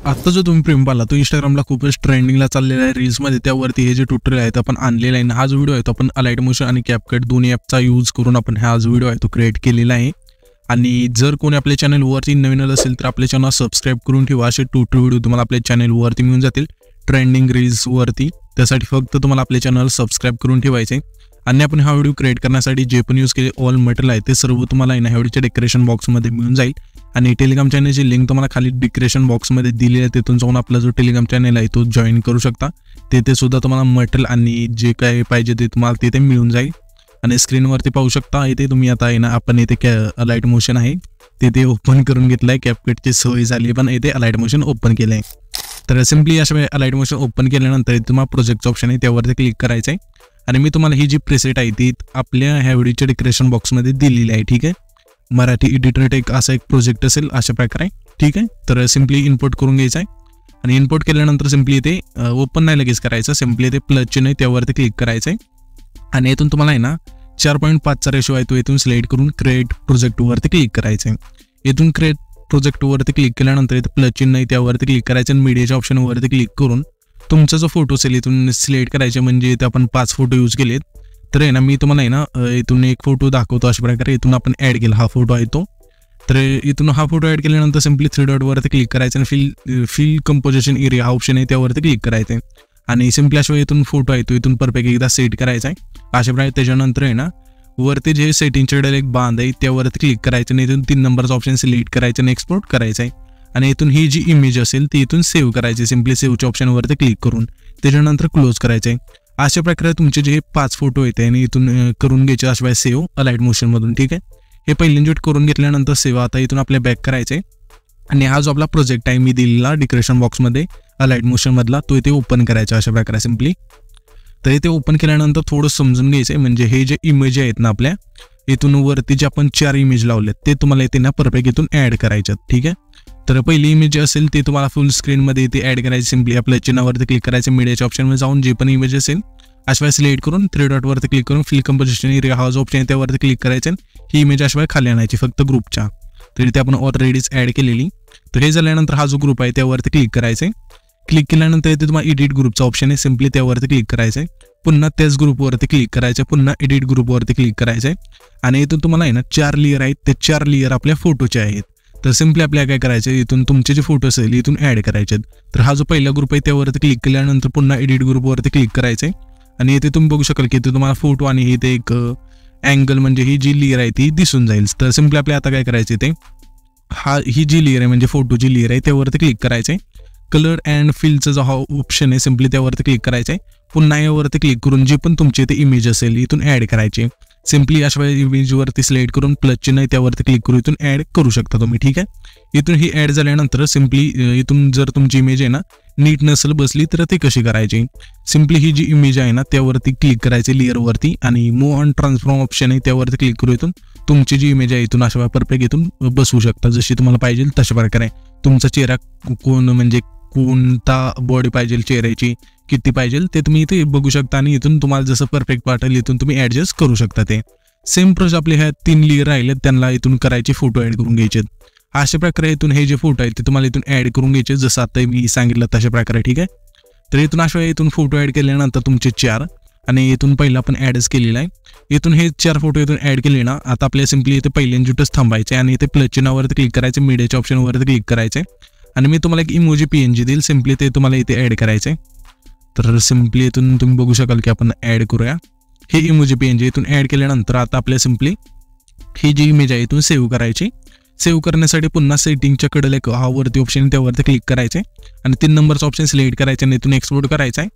आता जो तुम्ही प्रेम पाहिला तो इंस्टाग्रामला खूपच ट्रेंडिंगला चाललेला आहे रील्समध्ये. त्यावरती हे जे ट्युटोरियल आहेत आपण आणलेला आहे. हा जो व्हिडिओ आहे तो आपण अलाइट मोशन आणि कॅपकट दोन्ही ॲपचा यूज करून आपण हा जो व्हिडिओ आहे तो क्रिएट केलेला आहे. आणि जर कोणी आपल्या चॅनलवरती नवीन असेल तर आपल्या चॅनल सबस्क्राईब करून ठेवा. असे ट्युटोरियल व्हिडिओ तुम्हाला आपल्या चॅनलवरती मिळून जातील ट्रेंडिंग रील्सवरती. त्यासाठी फक्त तुम्हाला आपले चॅनल सबस्क्राईब करून ठेवायचे. आणि आपण हा व्हिडिओ क्रिएट करण्यासाठी जे पण यूज केले ऑल मटेरियल आहे ते सर्व तुम्हाला ह्या व्हिडिओच्या डेकोरेशन बॉक्समध्ये मिळून जाईल. आणि टेलिग्राम चॅनलची लिंक तुम्हाला खाली डिस्क्रिप्शन बॉक्समध्ये दिलेली आहे. तिथून जाऊन आपला जो टेलिग्राम चॅनल आहे तो जॉईन करू शकता. तिथे सुद्धा तुम्हाला मटेरियल आणि जे काय पाहिजे ते तुम्हाला तिथे मिळून जाईल. आणि स्क्रीनवरती पाहू शकता इथे तुम्ही आता आहे ना आपण इथे अलाइट मोशन आहे तिथे ओपन करून घेतलं आहे. कॅपकटची सवय झाली पण इथे अलाइट मोशन ओपन केलं आहे. तर सिम्पली अशा अलाइट मोशन ओपन केल्यानंतर तुम्हाला प्रोजेक्टचं ऑप्शन आहे त्यावरती क्लिक करायचं आहे. आणि मी तुम्हाला ही जी प्रेसेट आहे ती आपल्या ह्या व्हिडिओच्या डिस्क्रिप्शन बॉक्समध्ये दिलेली आहे. ठीक आहे. मराठी एडिटर टेक असा एक प्रोजेक्ट असेल अशा प्रकारे. ठीक आहे. तर सिम्पली इम्पोर्ट करून घ्यायचं आहे. आणि इम्पोर्ट केल्यानंतर सिम्पली इथे ओपन नाही लगेच करायचं. सिम्पली इथे प्लस चिन्ह आहे त्यावरती क्लिक करायचं आहे. आणि इथून तुम्हाला आहे ना 4.5चा रेशो आहे तो इथून सिलेक्ट करून क्रिएट प्रोजेक्टवरती क्लिक करायचं आहे. इथून क्रिएट प्रोजेक्टवरती क्लिक केल्यानंतर इथे प्लस चिन्ह आहे त्यावरती क्लिक करायचं. आणि मीडियाच्या ऑप्शनवरती क्लिक करून तुमचा जो फोटो असेल इथून सिलेक्ट करायचे. म्हणजे इथे आपण 5 फोटो यूज केलेत. तर आहे ना मी तुम्हाला आहे ना इथून एक फोटो दाखवतो अशा प्रकारे. इथून आपण ॲड केला हा फोटो आहे तो. तर इथून हा फोटो ॲड केल्यानंतर सिम्पली 3 डॉटवरती क्लिक करायचं आणि फिल कंपोजिशन एरिया हा ऑप्शन आहे त्यावरती क्लिक करायचं आहे. आणि सिम्पली अशा इथून फोटो आहे तो इथून परफेक्ट एकदा सेट करायचा आहे अशा प्रकारे. त्याच्यानंतर आहे ना वरती जे सेटिंगचे एक बांध आहे त्यावरती क्लिक करायचं आणि इथून 3 नंबरचा ऑप्शन सिलेक्ट करायचं आणि एक्सपोर्ट करायचं आहे. आणि इथून ही जी इमेज असेल ती इथून सेव्ह करायची. सिम्पली सेव्हच्या ऑप्शनवरती क्लिक करून त्याच्यानंतर क्लोज करायचं आहे. अशा प्रकारे तुमचे जे 5 फोटो आहेत आणि इथून करून घ्यायचे अशा सेव्ह अलाइट मोशनमधून. ठीक आहे. हे पहिल्यांदा करून घेतल्यानंतर सेव्ह आता इथून आपल्या बॅक करायचे. आणि हा जो आपला प्रोजेक्ट आहे मी दिलेला डिस्क्रिप्शन बॉक्समध्ये अलाइट मोशनमधला तो इथे ओपन करायचा अशा प्रकारे सिम्पली. तर इथे ओपन केल्यानंतर थोडं समजून घ्यायचं आहे. म्हणजे हे जे इमेज आहेत ना आपल्या इथून वरती जे आपण 4 इमेज लावलेत ते तुम्हाला इथे ना परफेक्ट इथून ॲड करायच्यात. ठीक आहे. तर पहिली इमेज जे असेल ते तुम्हाला फुल स्क्रीनमध्ये इथे ॲड करायची. सिम्पली आपल्या चिन्हावरती क्लिक करायचं. मीडियाच्या ऑप्शनमध्ये जाऊन जे पण इमेज असेल अशा सिलेक्ट करून 3 डॉटवरती क्लिक करून फिल कंपोजिशन एरिया हा जो ऑप्शन आहे त्यावरती क्लिक करायचं. ही इमेज अशा खाली आणायची फक्त ग्रुपच्या. तर इथे आपण ऑलरेडीच ॲड केलेली. तर हे झाल्यानंतर हा जो ग्रुप आहे त्यावरती क्लिक करायचं. क्लिक केल्यानंतर इथे तुम्हाला एडिट ग्रुपचा ऑप्शन आहे. सिम्पली त्यावरती क्लिक करायचं. पुन्हा त्याच ग्रुपवरती क्लिक करायचं. पुन्हा एडिट ग्रुपवरती क्लिक करायचं. आणि इथून तुम्हाला आहे ना 4 लेअर आहेत ते 4 लेअर आपल्या फोटोचे आहेत. तर सिम्पली आपल्याला काय करायचं इथून तुमचे जे फोटो असेल इथून ॲड करायचे. तर हा जो पहिला ग्रुप आहे त्यावरती क्लिक केल्यानंतर पुन्हा एडिट ग्रुपवरती क्लिक करायचं. आणि इथे तुम्ही बघू शकाल की इथे तुम्हाला फोटो आणि इथे एक अँगल म्हणजे ही जी लेअर आहे ती दिसून जाईल. तर सिम्पली आपल्याला आता काय करायचं ते ही जी लेअर आहे म्हणजे फोटोची लेअर आहे त्यावरती क्लिक करायचं. कलर अँड फिलचा जो हा ऑप्शन आहे सिम्पली त्यावरती क्लिक करायचं. पुन्हा यावरती क्लिक करून जे पण तुमचे ते इमेज असेल इथून ॲड करायचे. सिम्पली अशा इमेजवरती सिलेक्ट करून प्लस चिन्ह आहे त्यावरती क्लिक करून इथून ॲड करू शकता तुम्ही. ठीक आहे. इथून ही ॲड झाल्यानंतर सिम्पली इथून जर तुमची इमेज आहे ना नीट नसेल बसली तर ती कशी करायची. सिम्पली ही जी इमेज आहे ना त्यावरती क्लिक करायची लेअरवरती आणि मूव्ह ऑन ट्रान्सफॉर्म ऑप्शन आहे त्यावरती क्लिक करू. इथून तुमची जी इमेज आहे इथून अशा परफेक्ट इथून बसवू शकता जशी तुम्हाला पाहिजे तशा प्रकारे. तुमचा चेहरा कोण म्हणजे कोणता बॉडी पाहिजे चेहऱ्याची किती पाहिजे ते तुम्ही इथे बघू शकता. आणि इथून तुम्हाला जसं परफेक्ट वाटेल इथून तुम्ही ॲडजस्ट करू शकता. ते सेम प्रोसेस आपले ह्या 3 लेअर राहिलेत त्यांना इथून करायचे फोटो ॲड करून घ्यायचे. अशा प्रकारे इथून हे जे फोटो आहेत ते तुम्हाला इथून ॲड करून घ्यायचे जसं आता मी सांगितलं तशा प्रकारे. ठीक आहे. तर इथून अशा इथून फोटो ॲड केल्यानंतर तुमचे 4 आणि इथून पहिला आपण ॲडच केलेला आहे. इथून हे 4 फोटो इथून ॲड केले ना आता आपल्याला सिम्पली इथे पहिल्यांदाच थांबायचे आणि इथे प्लस चिन्हावरती क्लिक करायचे. मीडियाच्या ऑप्शनवरती क्लिक करायचे. आणि मी तुम्हाला एक इमोजी PNG देईल सिम्पली ते तुम्हाला इथे ॲड करायचे. तर सिम्पली इथून तुम्ही बघू शकाल की आपण ॲड करूया. हे इमोजी PNG इथून ॲड केल्यानंतर आता आपल्या सिम्पली ही जी इमेज आहे इथून सेव्ह करायची. सेव्ह करण्यासाठी पुन्हा सेटिंगच्या कडेला एक हा वरती ऑप्शन त्यावरती क्लिक करायचे आणि 3 नंबरचा ऑप्शन सिलेक्ट करायचा आणि इथून एक्सपोर्ट करायचा आहे.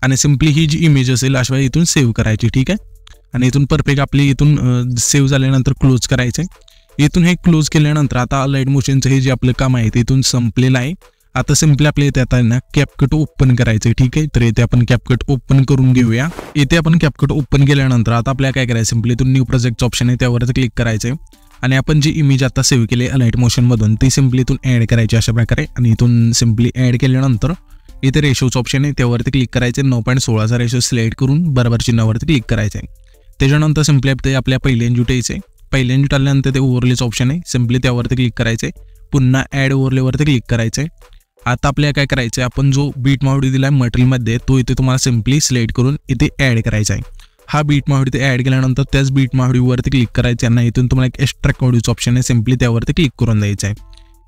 आणि सिम्पली ही जी इमेज असेल अशा इथून सेव्ह करायची, ठीक आहे. आणि इथून परफेक्ट आपली इथून सेव्ह झाल्यानंतर क्लोज करायचं. इथून हे क्लोज केल्यानंतर आता लाईट मोशनचं हे जे आपलं काम आहे ते इथून संपलेलं आहे. आता सिम्पली आपल्या इथे आता ना कॅपकट ओपन करायचं, ठीक आहे. तर इथे आपण कॅपकट ओपन करून घेऊया. इथे आपण कॅपकट ओपन केल्यानंतर आता आपल्याला काय करायचं, सिम्पली इथून न्यू प्रोजेक्टचं ऑप्शन आहे त्यावरती क्लिक करायचं आणि आपण जी इमेज आता सेव्ह केली लाईट मोशनमधून ती सिम्पली इथून ॲड करायची अशा प्रकारे. आणि इथून सिम्पली ॲड केल्यानंतर इथे रेशोचं ऑप्शन आहे त्यावरती क्लिक करायचं. 9.16चा रेशो सिलेक्ट करून बरोबर चिन्हावरती क्लिक करायचं आहे. त्याच्यानंतर सिम्पली ते आपल्या पहिल्या एनजूट यायचे. पहिल्या एनजूट आल्यानंतर ते ओव्हरलेचं ऑप्शन आहे, सिम्पली त्यावरती क्लिक करायचं आहे. पुन्हा ॲड ओव्हरलेवरती क्लिक करायचं आहे. आता आपल्याला काय करायचं आहे, आपण जो बीट मावडी दिला आहे मटेरियलमध्ये तो इथे तुम्हाला सिम्पली सिलेक्ट करून इथे ॲड करायचा आहे. हा बीट मावडी इथे ॲड केल्यानंतर त्याच बीट मावडीवरती क्लिक करायचं आहे. इथून तुम्हाला एक एक्स्ट्रॅक्ट ऑडिओचं ऑप्शन आहे, सिम्पली त्यावरती क्लिक करून द्यायचं आहे.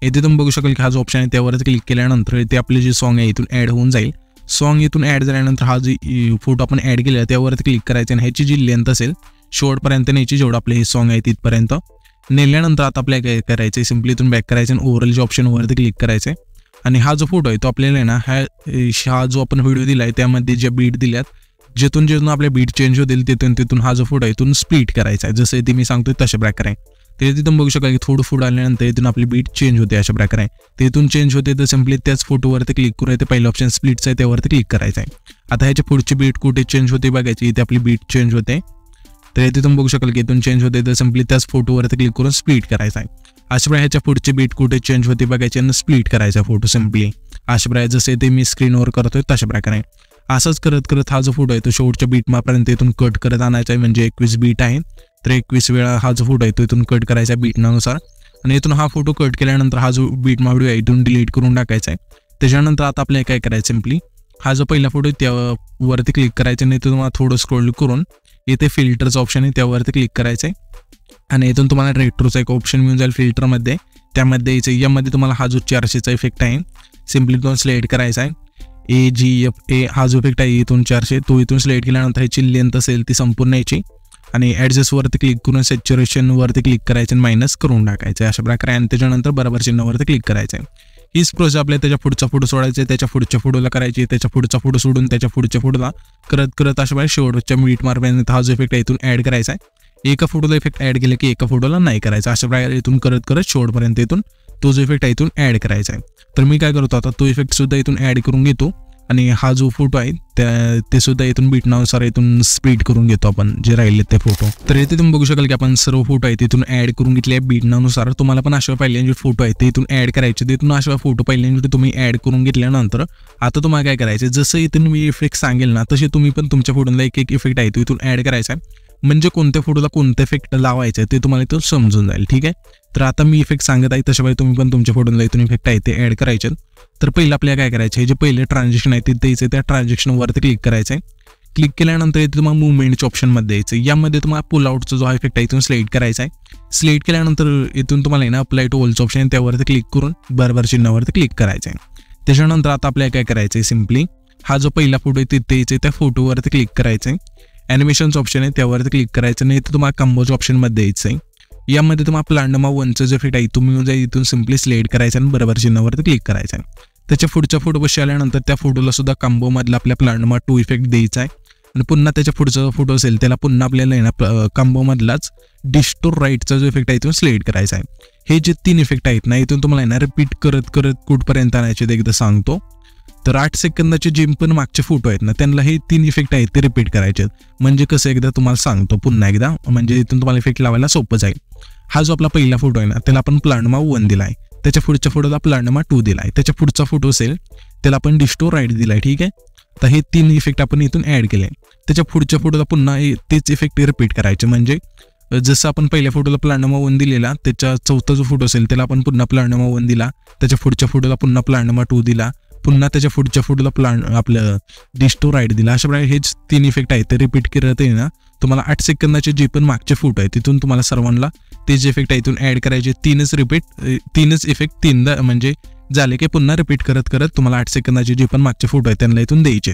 इथे तुम्ही बघू शकाल की हा जो ऑप्शन आहे त्यावरती क्लिक केल्यानंतर इथे आपले जे सॉन्ग आहे इथून ॲड होऊन जाईल. सॉन्ग इथून ॲड झाल्यानंतर हा जी फोटो आपण ॲड केला त्यावरती क्लिक करायचं आणि ह्याची जी लेंथ असेल शेवटपर्यंत न्यायची, जेवढं आपले हे सॉन्ग आहे तिथपर्यंत नेल्यानंतर आता आपल्याला काय करायचं आहे, सिम्पली इथून बॅक करायचं आणि ओव्हरऑलच्या ऑप्शनवरती क्लिक करायचं आहे. आणि हा जो फोटो आहे तो आपल्याला आहे ना हा जो आपण व्हिडिओ दिला आहे त्यामध्ये ज्या बीट दिल्यात जिथून आपले बीट चेंज होतील तिथून हा जो फोटो आहे इथून स्प्लिट करायचा आहे, जसं इथे मी सांगतोय तशा प्रकारे. ते तिथून बघू शकाल की थोडं पुढे आल्यानंतर इथून आपली बीट चेंज होते अशा प्रकारे. ते इथून चेंज होते तर सिम्पली त्याच फोटोवरती क्लिक करून ते पहिलं ऑप्शन स्प्लिटचं आहे त्यावरती क्लिक करायचं आहे. आता ह्याच्या पुढची बीट कुठे चेंज होते बघायची, इथे आपली बीट चेंज होते. तर इथे तुम्ही बघू शकाल की इथून चेंज होते तर सिम्पली त्याच फोटोवरती क्लिक करून स्प्लिट करायचा आहे. अशा प्रकारे ह्याच्या पुढची बीट कुठे चेंज होते बघायची आणि स्प्लिट करायचा फोटो सिम्पली अशा प्रकारे, जसे ते मी स्क्रीनवर करतोय तशा प्रकारे. असंच करत करत हा जो फोटो आहे तो शेवटच्या बीट मापर्यंत इथून कट करत आणायचा आहे. म्हणजे 21 बीट आहे तर 21 वेळा हा जो फोटो आहे तो इथून कट करायचा बीटनुसार. आणि इथून हा फोटो कट केल्यानंतर हा जो बीट मावडी आहे इथून डिलीट करून टाकायचा आहे. त्याच्यानंतर आता आपल्याला काय करायचं, सिम्पली हा जो पहिला फोटो आहे त्यावरती क्लिक करायचा आणि तुम्हाला थोडं स्क्रोल करून इथे फिल्टरचं ऑप्शन आहे त्यावरती क्लिक करायचं आहे. आणि इथून तुम्हाला रेट्रोचा एक ऑप्शन मिळून जाईल फिल्टरमध्ये, त्यामध्ये यायचं. यामध्ये तुम्हाला हा जो 400चा इफेक्ट आहे सिम्पली तो सिलेक्ट करायचा आहे. AGFA हा जो इफेक्ट आहे इथून 400 तो इथून सिलेक्ट केल्यानंतर ह्याची लेंथ असेल ती संपूर्ण यायची आणि ॲडजस्टवरती क्लिक करून सॅच्युरेशनवरती क्लिक करायचं आणि मायनस करून टाकायचं अशा प्रकारे. आणि त्याच्यानंतर बरोबर चिन्हावरती क्लिक करायचं आहे. हीच प्रोसेस आपल्याला त्याच्या पुढचा फोटो सोडायचा, त्याच्या पुढच्या फोटोला करायची, त्याच्या पुढचा फोटो सोडून त्याच्या पुढच्या फोटोला करत करत अशा प्रकारे शेवटच्या मिनिट मार्पर्यंत हा जो इफेक्ट आहे इथून ॲड करायचा आहे. एका फोटोला इफेक्ट ॲड केलं की एका फोटोला नाही करायचा अशा प्रकारे इथून करत करत शेवटपर्यंत इथून तो जो इफेक्ट आहे इथून ॲड करायचा आहे. तर मी काय करतो आता तो इफेक्ट सुद्धा इथून ॲड करून घेतो आणि हा जो फोटो आहे ते सुद्धा इथून बीटनुसार इथून स्प्लिट करून घेतो आपण जे राहिले ते फोटो. तर इथे तुम्ही बघू शकाल की आपण सर्व फोटो आहेत तिथून ॲड करून घेतले बीटनुसार. तुम्हाला पण अशा पहिल्यांचे फोटो आहेत ते इथून ॲड करायचे. तिथून अशा फोटो पहिल्यांचे तुम्ही ॲड करून घेतल्यानंतर आता तुम्हाला काय करायचं, जसं इथून मी इफेक्ट सांगेल ना तसे तुम्ही पण तुमच्या फोटोला एक इफेक्ट आहे तो इथून ॲड करायचा आहे. म्हणजे कोणत्या फोटोला कोणतं इफेक्ट लावायचं आहे ते तुम्हाला इथून समजून जाईल, ठीक आहे. तर आता मी इफेक्ट सांगत आहे तशावेळी तुम्ही पण तुमच्या फोटोला इथून इफेक्ट आहे ते ॲड करायचे. तर पहिलं आपल्याला काय करायचं, हे जे पहिले ट्रान्झॅक्शन आहे ते द्यायचं, त्या ट्रान्झॅक्शनवरती क्लिक करायचं आहे. क्लिक केल्यानंतर इथे तुम्हाला मुवमेंटच्या ऑप्शनमध्ये द्यायचं. यामध्ये तुम्हाला पुल आउटचा जो हा इफेक्ट आहे इथून सिलेक्ट करायचा आहे. सिलेक्ट केल्यानंतर इथून तुम्हाला ना अप्लाय टू ऑलचं ऑप्शन आहे त्यावरती क्लिक करून बरोबर चिन्हावरती क्लिक करायचं आहे. त्याच्यानंतर आता आपल्याला काय करायचं आहे, सिम्पली हा जो पहिला फोटो आहे तिथे द्यायचा त्या फोटोवरती क्लिक करायचं आहे. ॲनिमेशनचं ऑप्शन आहे त्यावरती क्लिक करायचं आणि इथे तुम्हाला कंबोच्या ऑप्शनमध्ये द्यायचं आहे. यामध्ये तुम्हाला प्लांडमा 1चं जे इफेक्ट आहे तुम्ही इथून सिम्पली सिलेक्ट करायचं आणि बरोबर चिन्हावरती क्लिक करायचं आहे. त्याच्या पुढच्या फोटोपाशी आल्यानंतर त्या फोटोला सुद्धा कंबोमधला आपल्या प्लांडमा 2 इफेक्ट द्यायचा आहे. आणि पुन्हा त्याच्या पुढचा फोटो असेल त्याला पुन्हा आपल्याला ना कंबोमधलाच डिस्टोर राईटचा जो इफेक्ट आहे इथून सिलेक्ट करायचा आहे. हे जे 3 इफेक्ट आहेत ना इथून तुम्हाला ना रिपीट करत करत कुठपर्यंत आणायचे ते एकदा सांगतो. तर 8 सेकंदाचे जे पण मागचे फोटो आहेत ना त्यांना हे 3 इफेक्ट आहेत ते रिपीट करायचे. म्हणजे कसं एकदा तुम्हाला सांगतो पुन्हा एकदा, म्हणजे इथून तुम्हाला इफेक्ट लावायला सोपं जाईल. हा जो आपला पहिला फोटो आहे ना त्याला आपण प्लांडमा 1 दिला आहे. त्याच्या पुढच्या फोटोला प्लांडमा 2 दिला आहे. त्याच्या पुढचा फोटो असेल त्याला आपण डिस्टोर राईट दिला आहे, ठीक आहे. तर हे 3 इफेक्ट आपण इथून ॲड केले. त्याच्या पुढच्या फोटोला पुन्हा तेच इफेक्ट रिपीट करायचे. म्हणजे जसं आपण पहिल्या फोटोला प्लांडमा 1 दिलेला त्याच्या चौथा जो फोटो असेल त्याला आपण पुन्हा प्लांडमा 1 दिला. त्याच्या पुढच्या फोटोला पुन्हा प्लांडमा 2 दिला. पुन्हा त्याच्या पुढच्या फोटोला आपलं डिस्टोर राईट दिला. अशा प्रकारे हेच 3 इफेक्ट आहेत ते रिपीट करत आहे ना. तुम्हाला 8 सेकंदाचे जे पण मागचे फोटो आहेत तिथून तुम्हाला सर्वांना ते जे इफेक्ट आहे इथून ॲड करायचे. 3च इफेक्ट 3दा म्हणजे झाले की पुन्हा रिपीट करत करत तुम्हाला 8 सेकंदाचे जे पण मागचे फोटो आहेत त्यांना इथून द्यायचे.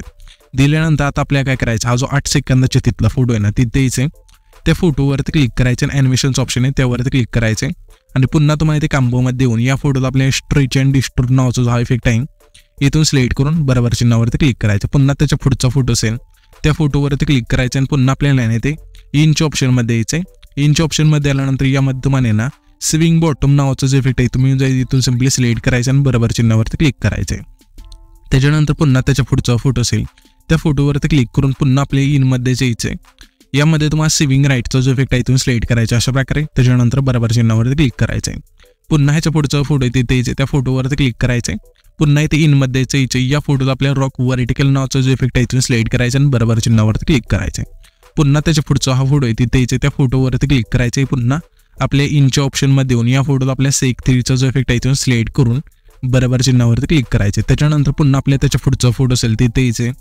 दिल्यानंतर आता आपल्याला काय करायचं, हा जो 8 सेकंदाचा तिथला फोटो आहे ना तिथे द्यायचे. त्या फोटोवरती क्लिक करायचे आणि ॲनिमेशनचं ऑप्शन आहे त्यावरती क्लिक करायचे. आणि पुन्हा तुम्हाला ते कॉम्बोमध्ये देऊन या फोटोला आपल्या स्ट्रेच अँड डिस्टोर नावाचा जो हा इफेक्ट आहे इथून सिलेक्ट करून बरोबर चिन्हावरती क्लिक करायचं. पुन्हा त्याच्या पुढचा फोटो असेल त्या फोटोवरती क्लिक करायचं आणि पुन्हा आपल्याला आहे ते इनच्या ऑप्शनमध्ये यायचं. इनच्या ऑप्शनमध्ये आल्यानंतर यामध्ये तुम्हाला ना स्विंग बॉटम नावाचं जे इफेक्ट आहे तुम्ही इथून सिम्पली सिलेक्ट करायचं आणि बरोबर चिन्हावरती क्लिक करायचं. त्याच्यानंतर पुन्हा त्याच्या पुढचा फोटो असेल त्या फोटोवरती क्लिक करून पुन्हा आपल्या इनमध्ये यायचं. यामध्ये तुम्हाला स्विंग राईटचा जो इफेक्ट आहे तुम्ही सिलेक्ट करायचा अशा प्रकारे. त्याच्यानंतर बरोबर चिन्हावरती क्लिक करायचं. पुन्हा ह्याच्या पुढचा फोटो आहे तिथे यायचे त्या फोटोवरती क्लिक करायचं. पुन्हा इथे इनमध्ये यायचं. या फोटोला आपल्या रॉक व्हर्टिकल नावाचा जो इफेक्ट आहे तुम्ही सिलेक्ट करायचा आणि बरोबर चिन्हावरती क्लिक करायचं. पुन्हा त्याच्या पुढचा हा फोटो आहे तिथे यायचे त्या फोटोवरती क्लिक करायचं. पुन्हा आपल्या इनच्या ऑप्शनमध्ये येऊन या फोटोला आपल्या सेक 3चा जो इफेक्ट आहे तुम्ही सिलेक्ट करून बरोबर चिन्हावरती क्लिक करायचे. त्याच्यानंतर पुन्हा आपल्या त्याच्या पुढचा फोटो असेल तिथे यायचे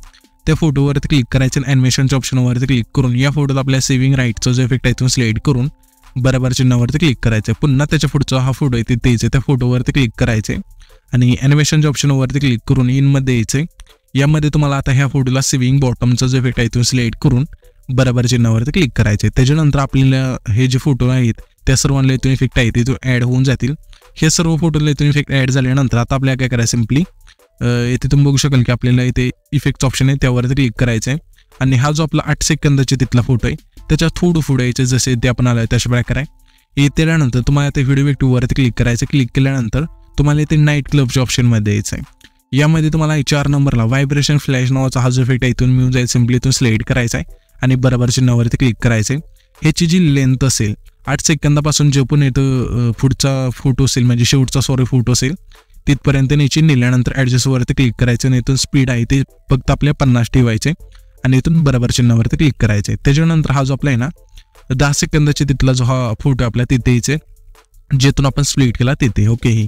त्या फोटोवरती क्लिक करायचे आणि ॲनिमेशनच्या ऑप्शनवरती क्लिक करून या फोटोला आपल्या सेव्हिंग राईटचा जो इफेक्ट आहे तुम्ही सिलेक्ट करून बरोबर चिन्हावरती क्लिक करायचं. पुन्हा त्याच्या पुढचा हा फोटो आहे तिथे यायचे त्या फोटोवरती क्लिक करायचे आणि ॲनिमेशनच्या ऑप्शनवरती क्लिक करून इनमध्ये यायचे. यामध्ये तुम्हाला आता ह्या फोटोला सेव्हिंग बॉटमचा जो इफेक्ट आहे तुम्ही सिलेक्ट करून बरोबर चिन्हावरती क्लिक करायचे. त्याच्यानंतर आपल्याला हे जे फोटो आहेत त्या सर्वांना इथून इफेक्ट आहे ते ॲड होऊन जातील. हे सर्व फोटोला इथून इफेक्ट ॲड झाल्यानंतर आता आपल्याला काय करायचं सिम्पली इथे तुम्ही बघू शकाल की आपल्याला इथे इफेक्ट ऑप्शन आहे त्यावरती क्लिक करायचं आहे आणि हा जो आपला 8 सेकंदाचा तिथला फोटो आहे त्याच्या थोडं पुढे यायचे जसे ते आपण आलं तशा प्रकारे इथे आल्यानंतर तुम्हाला ते व्हिडिओ इफेक्टवरती क्लिक करायचं. क्लिक केल्यानंतर तुम्हाला इथे नाईट क्लबच्या ऑप्शनमध्ये यायचं आहे. यामध्ये तुम्हाला 4 नंबरला व्हायब्रेशन फ्लॅश नावाचा हा जो इफेक्ट आहे इथून मिळून जाईल. सिम्पली इथून सिलेक्ट करायचा आहे आणि बरोबर चिन्हावरती क्लिक करायचं आहे. ह्याची जी लेंथ असेल 8 सेकंदापासून जे पण येतं पुढचा फोटो असेल म्हणजे शेवटचा फोटो असेल तिथपर्यंत न्यायची. नेल्यानंतर ॲडजस्टवरती क्लिक करायचं आणि इथून स्पीड आहे ते फक्त आपल्या 50 ठेवायचे आणि इथून बरोबर चिन्हावरती क्लिक करायचे. त्याच्यानंतर हा जो आपला आहे ना 10 सेकंदाचे तिथला जो हा फोटो आपल्या तिथे यायचे जेथून आपण स्प्लिट केला तिथे. ओके, ही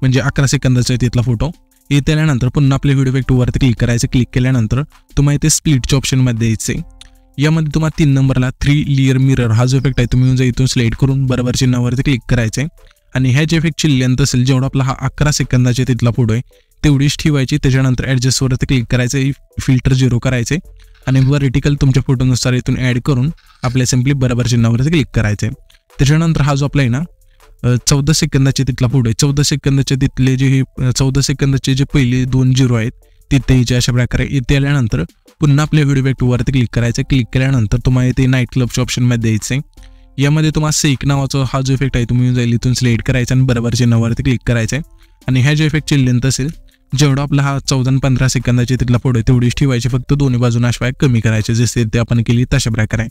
म्हणजे 11 सेकंदाचा तिथला फोटो इथे आल्यानंतर पुन्हा आपल्या व्हिडिओ इफेक्टवरती क्लिक करायचं. क्लिक केल्यानंतर तुम्हाला इथे स्प्लिटच्या ऑप्शनमध्ये यायचे. यामध्ये तुम्हाला 3 नंबरला 3 लेअर मिरर हा जो इफेक्ट आहे तुम्ही इथून सिलेक्ट करून बरोबर चिन्हावरती क्लिक करायचे आणि ह्या जे इफेक्टची लेंथ असेल जेवढा आपला हा 11 सेकंदाचा तिथला फोटो आहे तेवढीच ठेवायची. त्याच्यानंतर ॲडजस्टवरती क्लिक करायचं, फिल्टर 0 करायचे आणि व्हर्टिकल तुमच्या फोटोनुसार इथून ॲड करून आपल्या सिम्पली बरोबर चिन्हावरती क्लिक करायचे. त्याच्यानंतर हा जो आपला आहे ना 14 सेकंदाचे तिथला फोटो आहे 14 सेकंदाचे तिथले जे 14 सेकंदाचे जे पहिले 2 0 आहेत तिथे यायचे अशा प्रकारे. इथे आल्यानंतर पुन्हा आपल्या व्हिडिओ इफेक्टवरती क्लिक करायचं. क्लिक केल्यानंतर तुम्हाला इथे नाईट क्लबच्या ऑप्शनमध्ये यायचं. यामध्ये तुम्हाला सेक नावाचा हा जो इफेक्ट आहे तुम्ही जाईल इथून सिलेक्ट करायचा आणि बरोबर चिन्हावरती क्लिक करायचं आणि ह्या जे इफेक्टची लेंथ असेल जेवढा आपला हा 14 आणि 15 सेकंदाचे तिथला फोटो आहे तेवढीच ठेवायची. फक्त दोन्ही बाजून अशा कमी करायचे जसे ते आपण केली तशा प्रकारे.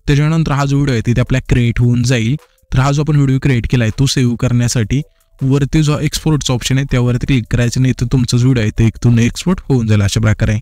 त्याच्यानंतर हा जो व्हिडिओ आहे तिथे आपल्या क्रिएट होऊन जाईल. तर हा जो आपण व्हिडिओ क्रिएट केला आहे तो सेव्ह करण्यासाठी वरती जो एक्सपोर्टचा ऑप्शन आहे त्यावरती क्लिक करायचं नाही तर तुमचा व्हिडिओ आहे ते इथून एक्सपोर्ट होऊन जाईल अशा प्रकारे.